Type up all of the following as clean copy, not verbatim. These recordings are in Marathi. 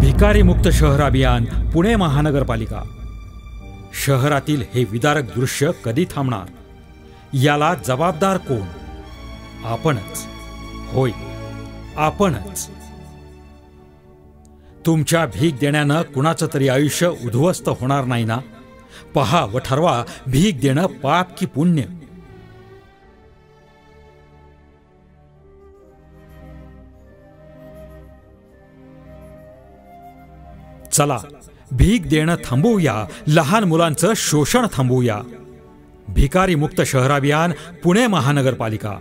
भिकारी मुक्त शहर अभियान पुणे महानगरपालिका। शहरातील हे विदारक दृश्य कधी थांबणार? याला जबाबदार कोण? आपणच। होय, आपणच। तुमच्या भीक देण्यानं कुणाचं तरी आयुष्य उद्ध्वस्त होणार नाही ना? पहा व ठरवा, भीक देणं पाप की पुण्य? चला, भीक देणं थांबवूया, लहान मुलांचं शोषण थांबवूया। भिकारी मुक्त शहर अभियान पुणे महानगरपालिका।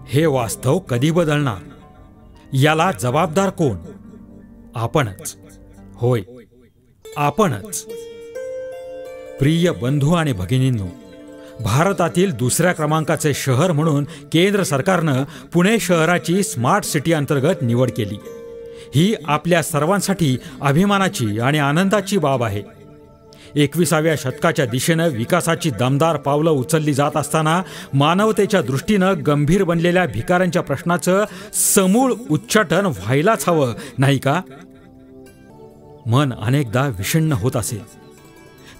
हे वास्तव कधी बदलणार? याला जबाबदार कोण? आपणच। होय, आपणच। प्रिय बंधू आणि भगिनींनो, भारतातील दुसऱ्या क्रमांकाचे शहर म्हणून केंद्र सरकारनं पुणे शहराची स्मार्ट सिटी अंतर्गत निवड केली। ही आपल्या सर्वांसाठी अभिमानाची आणि आनंदाची बाब आहे। 21व्या शतकाच्या दिशेनं विकासाची दमदार पावलं उचलली जात असताना मानवतेच्या दृष्टीनं गंभीर बनलेल्या भिकाऱ्यांच्या प्रश्नाचं समूळ उच्चाटन व्हायलाच हवं, नाही का? मन अनेकदा विषण्ण होत असेल।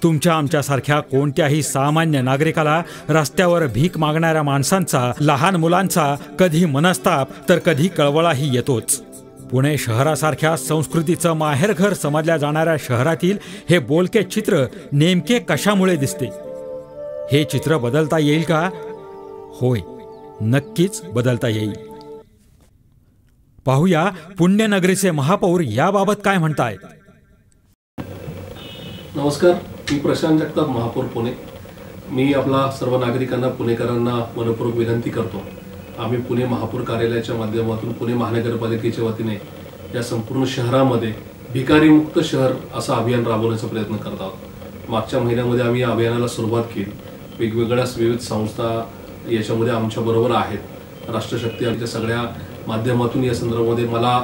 तुमच्या आमच्यासारख्या कोणत्याही सामान्य नागरिकाला रस्त्यावर भीक मागणाऱ्या माणसांचा, लहान मुलांचा कधी मनस्ताप तर कधी कळवळाही येतोच। पुणे शहरासारख्या संस्कृतीचं माहेरघर समजल्या जाणाऱ्या शहरातील हे बोलके चित्र नेमके कशामुळे दिसते? हे चित्र बदलता येईल का? होय, नक्कीच बदलता येईल। पाहूया पुण्यनगरीचे महापौर याबाबत काय म्हणतायत। नमस्कार, मी प्रशांत जगताप, महापौर पुणे। मी आपला सर्व नागरिकांना, पुणेकरांना मनपूर्वक विनंती करतो, आम्ही पुणे महापौर कार्यालयाच्या माध्यमातून पुणे महानगरपालिकेच्या वतीने या संपूर्ण शहरामध्ये भिकारी मुक्त शहर असं अभियान राबवण्याचा प्रयत्न करत आहोत। मागच्या महिन्यामध्ये आम्ही या अभियानाला सुरुवात केली। वेगवेगळ्या विविध संस्था याच्यामध्ये आमच्याबरोबर आहेत। राष्ट्रशक्ती आमच्या सगळ्या माध्यमातून या संदर्भामध्ये मला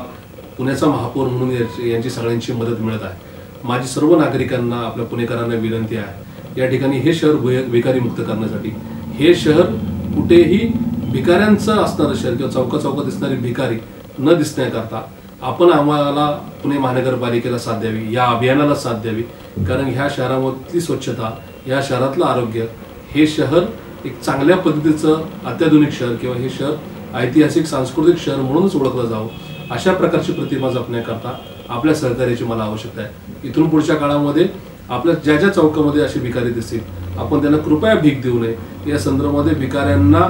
पुण्याचा महापौर म्हणून यांची सगळ्यांची मदत मिळत आहे। माझी सर्व नागरिकांना, आपल्या पुणेकरांना विनंती आहे, या ठिकाणी हे शहर भिकारी मुक्त करण्यासाठी, हे शहर कुठेही भिकाऱ्यांचं असणारं शहर किंवा चौकात दिसणारी भिकारी न दिसण्याकरता आपण आम्हाला पुणे महानगरपालिकेला साथ द्यावी, या अभियानाला साथ द्यावी। कारण ह्या शहरामधली स्वच्छता, या शहरातलं आरोग्य, हे शहर एक चांगल्या पद्धतीचं अत्याधुनिक शहर किंवा हे शहर ऐतिहासिक सांस्कृतिक शहर म्हणूनच ओळखलं जावं, अशा प्रकारची प्रतिमा जपण्याकरता आपल्या सहकार्याची मला आवश्यकता आहे। इथून पुढच्या काळामध्ये आपल्या ज्या ज्या चौकामध्ये असे भिकारी दिसतील, आपण त्यांना कृपया भीक देऊ नये। या संदर्भामध्ये भिकाऱ्यांना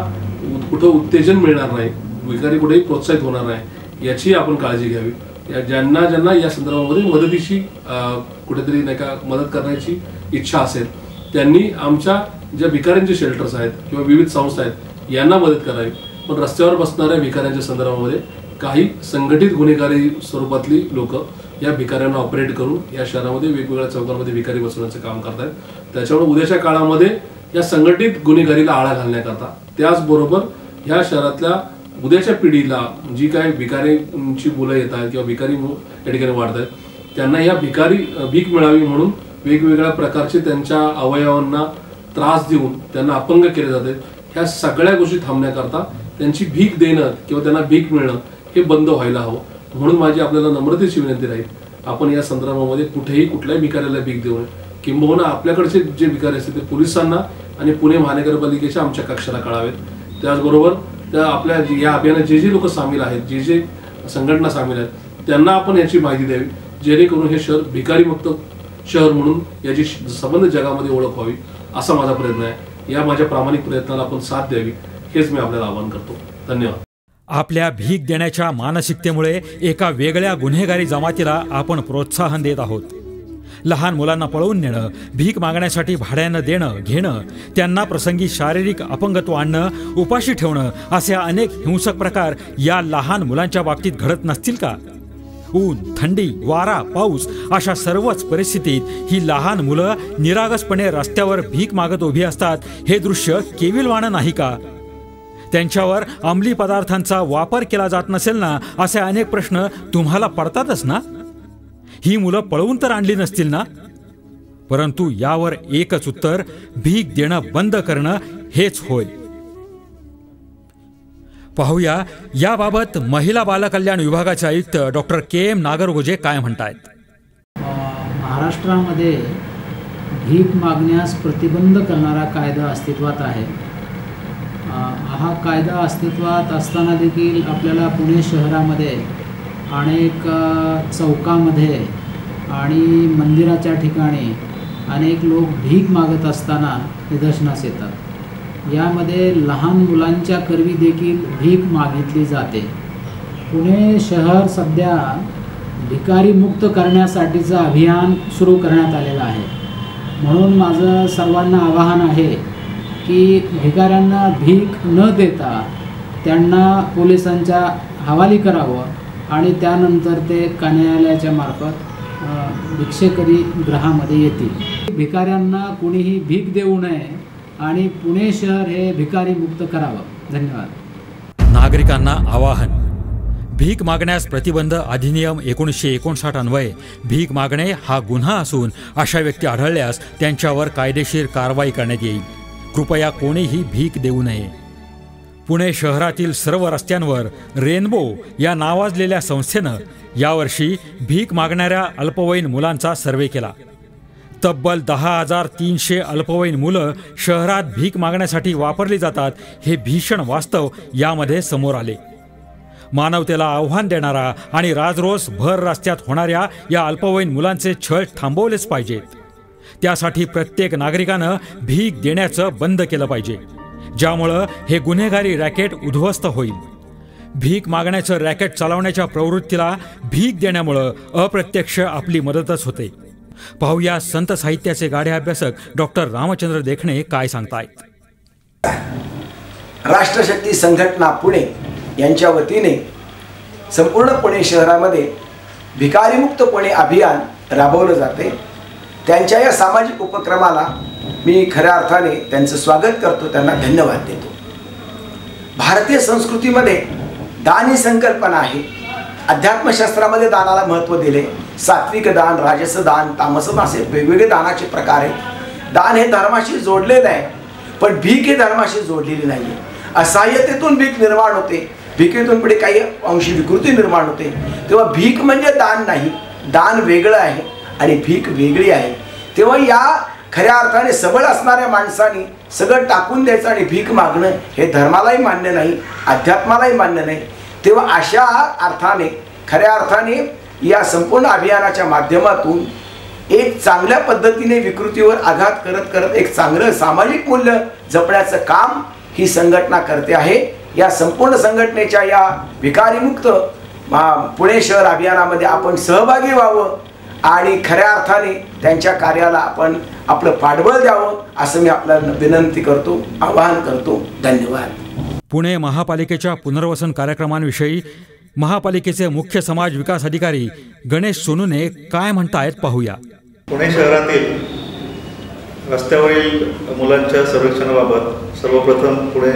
कुठं उत्तेजन मिळणार नाही, भिकारी कुठेही प्रोत्साहित होणार नाही, याची आपण काळजी घ्यावी। ज्यांना या संदर्भामध्ये मदतीची कुठेतरी नाही का मदत करण्याची इच्छा असेल, त्यांनी आमच्या ज्या भिकाऱ्यांचे शेल्टर्स आहेत किंवा विविध संस्था आहेत यांना मदत करावी। पण रस्त्यावर बसणाऱ्या भिकाऱ्यांच्या संदर्भामध्ये काही संघटित गुन्हेगारी स्वरूपातली लोक या भिकाऱ्यांना ऑपरेट करून या शहरामध्ये वेगवेगळ्या चौकांमध्ये भिकारी बसवण्याचं काम करतात। त्याच्यामुळे उद्याच्या काळामध्ये या संघटित गुन्हेगारीला आळा घालण्याकरता, त्याचबरोबर ह्या शहरातल्या उद्याच्या पिढीला जी काय भिकाऱ्यांची मुलं येत आहेत किंवा भिकारी या ठिकाणी वाढत आहेत, त्यांना या भीक मिळावी म्हणून वेगवेगळ्या प्रकारचे त्यांच्या अवयवांना त्रास देऊन त्यांना अपंग केले जाते। ह्या सगळ्या गोष्टी थांबण्याकरता त्यांची भीक देणं किंवा त्यांना भीक मिळणं हे बंद व्हायला हवं। म्हणून माझी आपल्याला नम्रतेची विनंती राहील, आपण या संदर्भामध्ये कुठेही कुठल्याही भिकाऱ्याला भीक देऊ नये। किंबहुना आपल्याकडचे जे भिकारी असतील ते पोलिसांना आणि पुणे महानगरपालिकेच्या आमच्या कक्षाला कळावेत। त्याचबरोबर त्या आपल्या या अभियानात जे लोक सामील आहेत, जे संघटना सामील आहेत, त्यांना आपण याची माहिती द्यावी, जेणेकरून हे शहर भिकारी मुक्त शहर म्हणून याची संबंध जगामध्ये ओळख व्हावी, असा माझा प्रयत्न आहे। या माझ्या प्रामाणिक प्रयत्नाला आपण साथ द्यावी, हेच मी आपल्याला आवाहन करतो। धन्यवाद। आपल्या भीक देण्याच्या मानसिकतेमुळे एका वेगळ्या गुन्हेगारी जमातीला आपण प्रोत्साहन देत आहोत। लहान मुलांना पळवून नेणं, भीक मागण्यासाठी भाड्यानं देणं घेणं, त्यांना प्रसंगी शारीरिक अपंगत्व आणणं, उपाशी ठेवणं, असे अनेक हिंसक प्रकार या लहान मुलांच्या बाबतीत घडत नसतील का? ऊन, थंडी, वारा, पाऊस अशा सर्वच परिस्थितीत ही लहान मुलं निरागसपणे रस्त्यावर भीक मागत उभी असतात। हे दृश्य केविलवाणं नाही का? त्यांच्यावर अंमली पदार्थांचा वापर केला जात नसेल ना, असे अनेक प्रश्न तुम्हाला पडतातच ना? ही मुलं पळवून तर आणली नसतील ना? परंतु यावर एकच उत्तर, भीक देणं बंद करणं हेच होय। पाहूया याबाबत महिला बालकल्याण विभागाचे आयुक्त डॉक्टर के.एम. नागरगोजे काय म्हणतायत. महाराष्ट्रामध्ये भीक मागण्यास प्रतिबंध करणारा कायदा अस्तित्वात आहे. हा कायदा अस्तित्वात असताना देखील आपल्याला पुणे शहरामध्ये अनेक चौकामध्ये आणि मंदिराच्या ठिकाणी अनेक लोक भीक मागत असताना निदर्शनास येतात. यामध्ये लहान मुलांच्या करवी देखील भीक मागितली जाते. पुणे शहर सध्या भिकारीमुक्त करण्यासाठीचं अभियान सुरू करण्यात आलेलं आहे. म्हणून माझं सर्वांना आवाहन आहे की भिकाऱ्यांना भीक न देता त्यांना पोलिसांच्या हवाली करावं आणि त्यानंतर ते न्यायालयाच्या मार्फत भिक्षेकरी गृहामध्ये येतील. भिकाऱ्यांना कोणीही भीक देऊ नये आणि पुणे शहर हे भिकारी मुक्त करावं. धन्यवाद. नागरिकांना आवाहन. भीक मागण्यास प्रतिबंध अधिनियम 1959 अन्वये भीक मागणे हा गुन्हा असून अशा व्यक्ती आढळल्यास त्यांच्यावर कायदेशीर कारवाई करण्यात येईल. कृपया कोणीही भीक देऊ नये. पुणे शहरातील सर्व रस्त्यांवर रेनबो या नावाजलेल्या संस्थेनं यावर्षी भीक मागणाऱ्या अल्पवयीन मुलांचा सर्वे केला. तब्बल 10,300 अल्पवयीन मुलं शहरात भीक मागण्यासाठी वापरली जातात हे भीषण वास्तव यामध्ये समोर आले. मानवतेला आव्हान देणारा आणि राजरोस भर रस्त्यात होणाऱ्या या अल्पवयीन मुलांचे छळ थांबवलेच पाहिजेत. त्यासाठी प्रत्येक नागरिकानं भीक देण्याचं बंद केलं पाहिजे, ज्यामुळं हे गुन्हेगारी रॅकेट उद्ध्वस्त होईल. भीक मागण्याचं रॅकेट चालवण्याच्या प्रवृत्तीला भीक देण्यामुळं अप्रत्यक्ष आपली मदतच होते. पाहूया संत साहित्याचे गाढे अभ्यासक डॉक्टर रामचंद्र देखणे काय सांगतायत. राष्ट्रशक्ती संघटना पुणे यांच्या वतीने संपूर्ण पुणे शहरामध्ये भिकारीमुक्त पुणे अभियान राबवलं जाते. त्यांच्या या सामाजिक उपक्रमाला मी खऱ्या अर्थाने त्यांचं स्वागत करतो, त्यांना धन्यवाद देतो. भारतीय संस्कृतीमध्ये दान ही संकल्पना आहे. अध्यात्मशास्त्रामध्ये दानाला महत्त्व दिले. सात्विक दान, राजस दान, तामस दान असे वेगवेगळे दानाचे प्रकार आहेत. दान हे धर्माशी जोडलेलं आहे, पण भीक हे धर्माशी जोडलेली नाही आहे. असहाय्यतेतून भीक निर्माण होते, भीकेतून पुढे काही अंशी विकृती निर्माण होते. तेव्हा भीक म्हणजे दान नाही, दान वेगळं आहे आणि भीक वेगळी आहे. तेव्हा या खऱ्या अर्थाने सबळ असणाऱ्या माणसाने सगळं टाकून द्यायचं आणि भीक मागणं हे धर्मालाही मान्य नाही, अध्यात्मालाही मान्य नाही. तेव्हा अशा अर्थाने खऱ्या अर्थाने या संपूर्ण अभियानाच्या माध्यमातून एक चांगल्या पद्धतीने विकृतीवर आघात करत करत एक चांगलं सामाजिक मूल्य जपण्याचं काम ही संघटना करते आहे. या संपूर्ण संघटनेच्या या भिकारीमुक्त पुणे शहर अभियानामध्ये आपण सहभागी व्हावं आणि खऱ्या अर्थाने त्यांच्या कार्याला आपण आपलं पाठबळ द्यावं असं मी आपल्याला विनंती करतो, आवाहन करतो. धन्यवाद. पुणे महापालिकेच्या पुनर्वसन कार्यक्रमांविषयी महापालिकेचे मुख्य समाज विकास अधिकारी गणेश सोनूने काय म्हणतायत पाहूया. पुणे शहरातील रस्त्यावरील मुलांच्या संरक्षणाबाबत सर्वप्रथम पुणे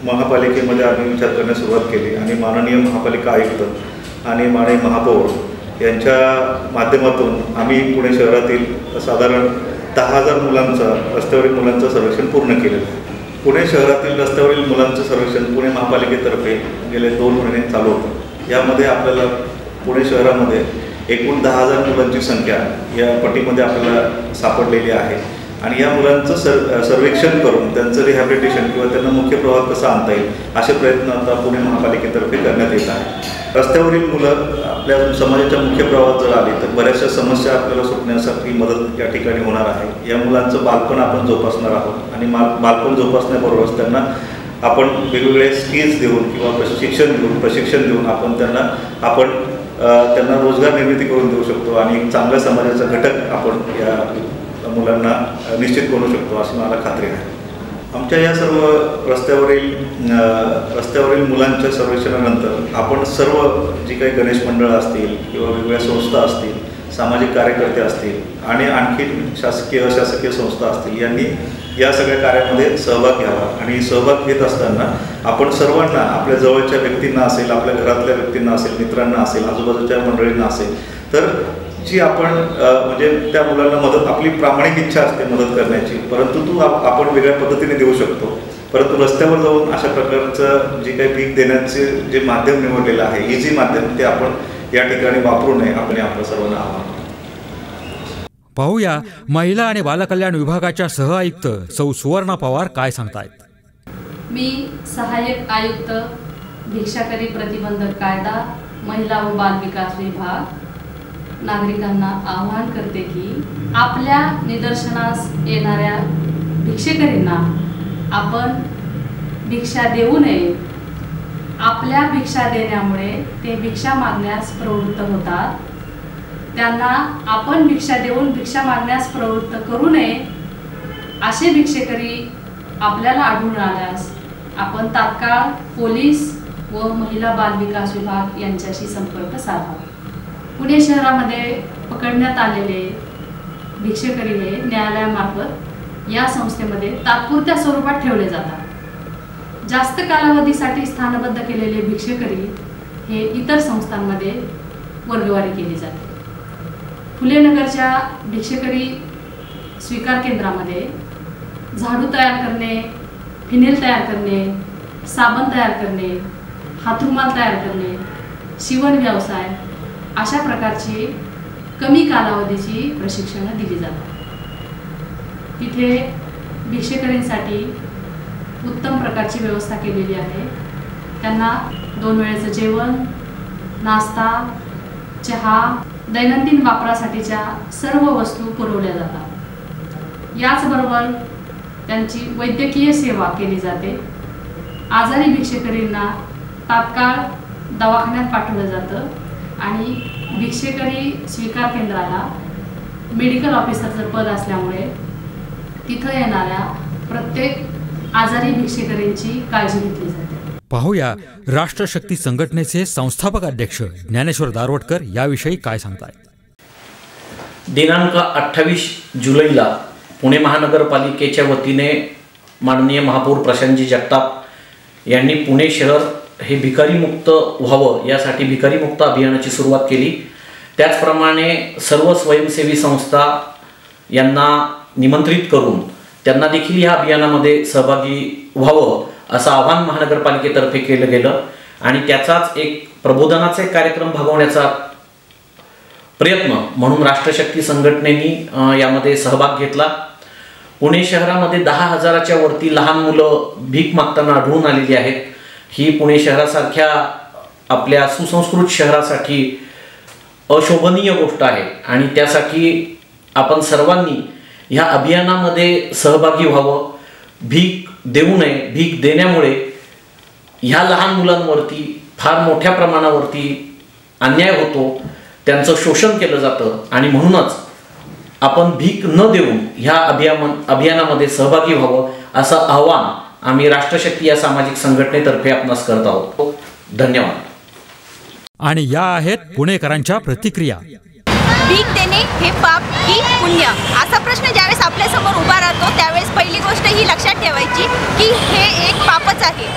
महापालिकेमध्ये आम्ही विचार करण्यास सुरुवात केली आणि माननीय महापालिका आयुक्त आणि माननीय महापौर यांच्या माध्यमातून आम्ही पुणे शहरातील साधारण 10,000 मुलांचं रस्त्यावरील मुलांचं संरक्षण पूर्ण केलं. पुणे शहरातील रस्त्यावरील मुलांचं संरक्षण पुणे महापालिकेतर्फे गेले 2 महिने चालू होतं. यामध्ये आपल्याला पुणे शहरामध्ये एकूण 10,000 मुलांची संख्या या पट्टीमध्ये आपल्याला सापडलेली आहे आणि या मुलांचं सर्वेक्षण करून त्यांचं रिहॅबिलिटेशन किंवा त्यांना मुख्य प्रवाहात कसं आणता येईल असे प्रयत्न आता पुणे महापालिकेतर्फे करण्यात येत आहे. रस्त्यावरील मुलं आपल्या समाजाच्या मुख्य प्रवाहात जर आली तर बऱ्याचशा समस्या आपल्याला सुटण्यासाठी मदत या ठिकाणी होणार आहे. या मुलांचं बालपण आपण जोपासणार आहोत आणि बालपण जोपासण्याबरोबरच त्यांना आपण वेगवेगळे स्किल्स देऊन किंवा प्रशिक्षण देऊन आपण त्यांना रोजगार निर्मिती करून देऊ शकतो आणि एक चांगल्या समाजाचा घटक आपण या मुलांना निश्चित करू शकतो अशी मला खात्री आहे. आमच्या या सर्व रस्त्यावरील मुलांच्या सर्वेक्षणानंतर आपण सर्व जी काही गणेश मंडळं असतील किंवा वेगवेगळ्या संस्था असतील, सामाजिक कार्यकर्ते असतील आणि आणखी शासकीय अशासकीय संस्था असतील यांनी या सगळ्या कार्यामध्ये सहभाग घ्यावा आणि सहभाग घेत असताना आपण सर्वांना आपल्या जवळच्या व्यक्तींना असेल, आपल्या घरातल्या व्यक्तींना असेल, मित्रांना असेल, आजूबाजूच्या मंडळींना असेल तर जी आपण म्हणजे त्या मुलांना मदत आपली प्रामाणिक इच्छा असते मदत करण्याची, परंतु आपण वेगळ्या पद्धतीने देऊ शकतो. परंतु रस्त्यावर जाऊन अशा प्रकारचं जे काही भीक देण्याचे जे माध्यम निवडलेलं आहे, इझी माध्यम, ते आपण या ठिकाणी वापरू नये, आपल्या सर्वांना आवाहन. पाहूया महिला आणि बालकल्याण विभागाच्या सहआयुक्त सौ सुवर्णा पवार काय सांगतायत. मी सहाय्यक आयुक्त भिक्षाकरी प्रतिबंधक कायदा महिला व बाल विकास विभाग नागरिकांना आवाहन करते की आपल्या निदर्शनास येणाऱ्या भिक्षेकरींना आपण भिक्षा देऊ नये. आपल्या भिक्षा देण्यामुळे ते भिक्षा मागण्यास प्रवृत्त होतात. त्यांना आपण भिक्षा देऊन भिक्षा मागण्यास प्रवृत्त करू नये. असे भिक्षेकरी आपल्याला आढळून आल्यास आपण तात्काळ पोलीस व महिला बाल विकास विभाग यांच्याशी संपर्क साधावा. पुणे शहरामध्ये पकडण्यात आलेले भिक्षेकरी हे न्यायालयामार्फत या संस्थेमध्ये तात्पुरत्या स्वरूपात ठेवले जातात. जास्त कालावधीसाठी स्थानबद्ध केलेले भिक्षेकरी हे इतर संस्थांमध्ये वर्गवारी केली जाते. फुलेनगरच्या भिक्षेकरी स्वीकार केंद्रामध्ये झाडू तयार करणे, फिनेल तयार करणे, साबण तयार करणे, हातरुमाल तयार करणे, शिवण व्यवसाय अशा प्रकारची कमी कालावधीची प्रशिक्षणं दिली जातात. तिथे भिक्षेकरींसाठी उत्तम प्रकारची व्यवस्था केलेली आहे. त्यांना 2 वेळेचं जेवण, नाश्ता, चहा, दैनंदिन वापरासाठीच्या सर्व वस्तू पुरवल्या जातात. याचबरोबर त्यांची वैद्यकीय सेवा केली जाते. आजारी भिक्षेकरींना तात्काळ दवाखान्यात पाठवलं जातं आणि भिक्षेकरी स्वीकार केंद्राला मेडिकल ऑफिसरचं पद असल्यामुळे तिथं येणाऱ्या प्रत्येक आजारी भिक्षेकरींची काळजी घेतली जाते. पाहूया राष्ट्रशक्ती संघटनेचे संस्थापक अध्यक्ष ज्ञानेश्वर दारवटकर याविषयी काय सांगतायत. दिनांक 28 जुलैला पुणे महानगरपालिकेच्या वतीने माननीय महापौर प्रशांतजी जगताप यांनी पुणे शहर हे भिकारीमुक्त व्हावं यासाठी भिकारीमुक्त अभियानाची सुरुवात केली. त्याचप्रमाणे सर्व स्वयंसेवी संस्था यांना निमंत्रित करून त्यांना देखील या अभियानामध्ये सहभागी व्हावं असं आवाहन महानगरपालिकेतर्फे केलं गेलं आणि त्याचाच एक प्रबोधनाचा एक कार्यक्रम भागवण्याचा प्रयत्न म्हणून राष्ट्रशक्ती संघटनेने यामध्ये सहभाग घेतला. पुणे शहरामध्ये 10,000च्या वरती लहान मुलं भीक मागताना आढळून आलेली आहेत. ही पुणे शहरासारख्या आपल्या सुसंस्कृत शहरासाठी अशोभनीय गोष्ट आहे आणि त्यासाठी आपण सर्वांनी ह्या अभियानामध्ये सहभागी व्हावं. भीक देऊ नये. भीक देण्यामुळे ह्या लहान मुलांवरती फार मोठ्या प्रमाणावरती अन्याय होतो, त्यांचं शोषण केलं जातं आणि म्हणूनच आपण भीक न देऊन ह्या अभियानामध्ये सहभागी व्हावं असं आवाहन आम्ही राष्ट्रशक्ती या सामाजिक संघटनेतर्फे आपणास करत आहोत. धन्यवाद. आणि या आहेत पुणेकरांच्या प्रतिक्रिया. भीक देणे हे पाप की पुण्य असा प्रश्न ज्यावेळेस आपल्यासमोर उभा राहतो त्यावेळेस पहिली गोष्ट ही लक्षात ठेवायची की हे एक पापच आहे.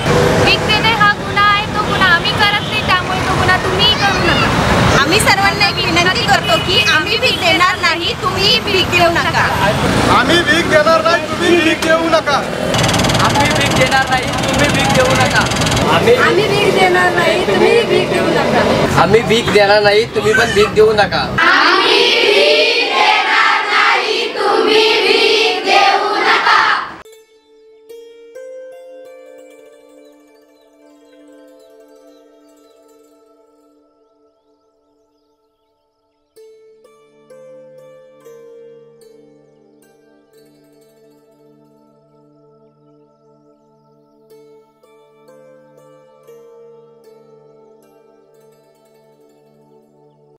भीक देणे हा गुन्हा आहे. तो गुन्हा आम्ही करत नाही, त्यामुळे तो गुन्हा तुम्ही करू नका. आम्ही सर्वांना एक विनंती करतो की आम्ही भीक देणार नाही, तुम्ही भीक देऊ नका. आम्ही भीक देणार नाही, तुम्ही भीक देऊ नका. आम्ही भीक देणार नाही, तुम्ही भीक देऊ नका. आम्ही भीक देणार नाही, तुम्ही भीक देऊ नका. आम्ही भीक देणार नाही, तुम्ही पण भीक देऊ नका. आम्ही